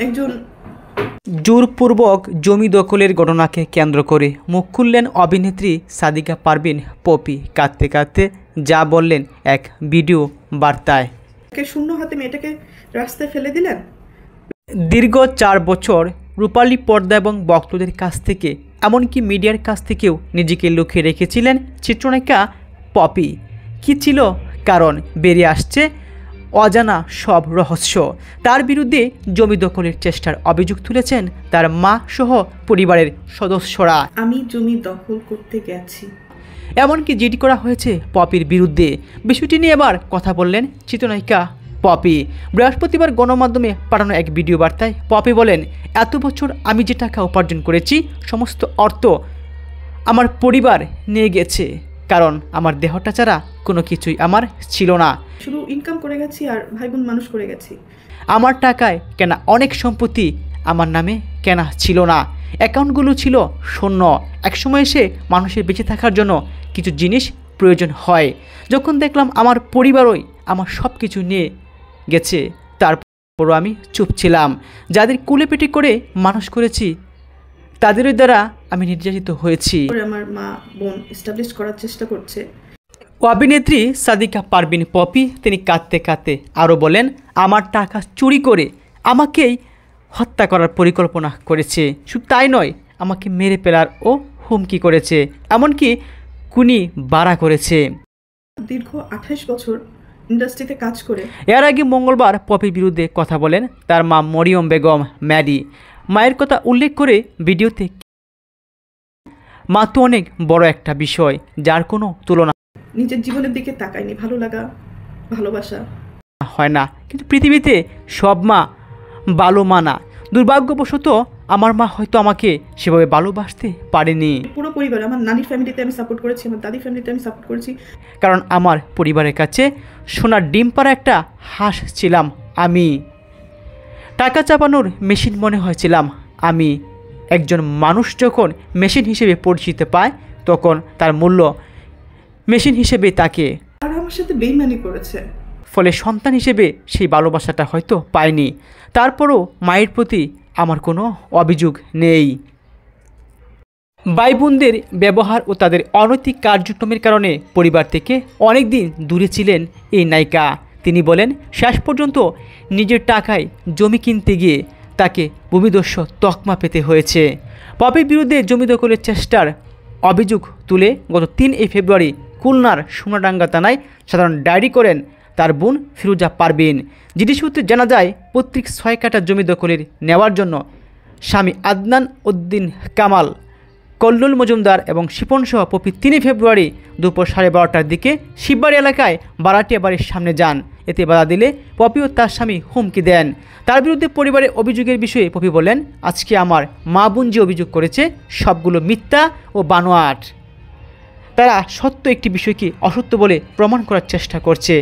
একজন জোরপূর্বক জমি দখলের ঘটনাকে কেন্দ্র করে মুখ খুললেন অভিনেত্রী সাদিকা পারভিন পপি। কাঁদতে কাঁদতে যা বললেন এক ভিডিও বার্তায়। শূন্য হাতে মেয়েটাকে রাস্তায় ফেলে দিলেন। দীর্ঘ 4 বছর রূপালী পর্দা এবং ভক্তদের কাছ থেকে এমনকি মিডিয়ার কাছ থেকেও নিজেকে লুকিয়ে রেখেছিলেন চিত্রনায়িকা পপি। কী ছিল কারণ? বেরিয়ে আসছে অজানা সব রহস্য। তার বিরুদ্ধে জমি দখলের চেষ্টার অভিযোগ তুলেছেন তার মা সহ পরিবারের সদস্যরা। আমি জমি দখল করতে গেছি, এমনকি জিডি করা হয়েছে পপির বিরুদ্ধে। বিষয়টি নিয়ে এবার কথা বললেন চিত্রনায়িকা পপি। বৃহস্পতিবার গণমাধ্যমে পাঠানো এক ভিডিও বার্তায় পপি বলেন, এত বছর আমি যে টাকা উপার্জন করেছি সমস্ত অর্থ আমার পরিবার নিয়ে গেছে, কারণ আমার দেহটা ছাড়া কোনো কিছুই আমার ছিল না। শুধু ইনকাম করে গেছি আর ভাই বোন মানুষ করে গেছি। আমার টাকায় কেনা অনেক সম্পত্তি আমার নামে কেনা ছিল না। অ্যাকাউন্টগুলো ছিল শূন্য। একসময় এসে মানুষের বেঁচে থাকার জন্য কিছু জিনিস প্রয়োজন হয়। যখন দেখলাম আমার পরিবারই আমার সব কিছু নিয়ে গেছে, তারপরও আমি চুপ ছিলাম। যাদের কুলে পেটে করে মানুষ করেছি তাদেরই দ্বারা আমি নির্যাতিত হয়েছি। আমার মা বোন এস্টাবলিশ করার চেষ্টা করছে। অভিনেত্রী সাদিকা পারভিন পপি তিনি কাঁদতে কাঁদতে আরও বলেন, আমার টাকা চুরি করে আমাকেই হত্যা করার পরিকল্পনা করেছে। শুধু তাই নয়, আমাকে মেরে ফেলার ও হুমকি করেছে, এমনকি খুনি বাড়া করেছে। দীর্ঘ 28 বছর ইন্ডাস্ট্রিতে কাজ করে। এর আগে মঙ্গলবার পপির বিরুদ্ধে কথা বলেন তার মা মরিয়ম বেগম ম্যাডি। মায়ের কথা উল্লেখ করে ভিডিওতে, মা তো অনেক বড় একটা বিষয় যার কোনো তুলনা নিজের জীবনের দিকে তাকায়নি, ভালো লাগা ভালোবাসা হয় না, কিন্তু পৃথিবীতে সব মা ভালো মা না। দুর্ভাগ্যবশত আমার মা হয়তো আমাকে সেভাবে ভালোবাসতে পারেনি। পুরো পরিবার, আমার নানির ফ্যামিলিতে আমি সাপোর্ট করেছি, আমার দাদির ফ্যামিলিতে আমি সাপোর্ট করেছি, কারণ আমার পরিবারের কাছে সোনার ডিম পাড়া একটা হাঁস ছিলাম আমি। টাকা চাপানোর মেশিন মনে হয়েছিলাম আমি। একজন মানুষ যখন মেশিন হিসেবে পরিচিত পায় তখন তার মূল্য মেশিন হিসেবে তাকে, আর আমার সাথে বেইমানি করেছে। ফলে সন্তান হিসেবে সেই ভালোবাসাটা হয়তো পাইনি। তারপরও মায়ের প্রতি আমার কোনো অভিযোগ নেই। ভাই বোনদের ব্যবহার ও তাদের অনৈতিক কার্যক্রমের কারণে পরিবার থেকে অনেক দিন দূরে ছিলেন এই নায়িকা। তিনি বলেন, শেষ পর্যন্ত নিজের টাকায় জমি কিনতে গিয়ে তাকে ভূমিদস্যু তকমা পেতে হয়েছে। পপির বিরুদ্ধে জমি দখলের চেষ্টার অভিযোগ তুলে গত 3 ফেব্রুয়ারি খুলনার সোনাডাঙ্গা থানায় সাধারণ ডায়েরি করেন তার বোন ফিরোজা পারভিন। জিডি সূত্রে জানা যায়, পৈতৃক 6 কাঠা জমি দখলের নেওয়ার জন্য স্বামী আদনান উদ্দিন কামাল, কল্লুল মজুমদার এবং শিপনসহ পপি 3 ফেব্রুয়ারি দুপুর 12:30টার দিকে শিববাড়ি এলাকায় ভাড়াটিয়া বাড়ির সামনে যান। এতে বাধা দিলে পপি ও তার স্বামী হুমকি দেন। তার বিরুদ্ধে পরিবারের অভিযোগের বিষয়ে পপি বলেন, আজকে আমার মা বোন যে অভিযোগ করেছে সবগুলো মিথ্যা ও বানোয়াট। তারা সত্য একটি বিষয়কে অসত্য বলে প্রমাণ করার চেষ্টা করছে।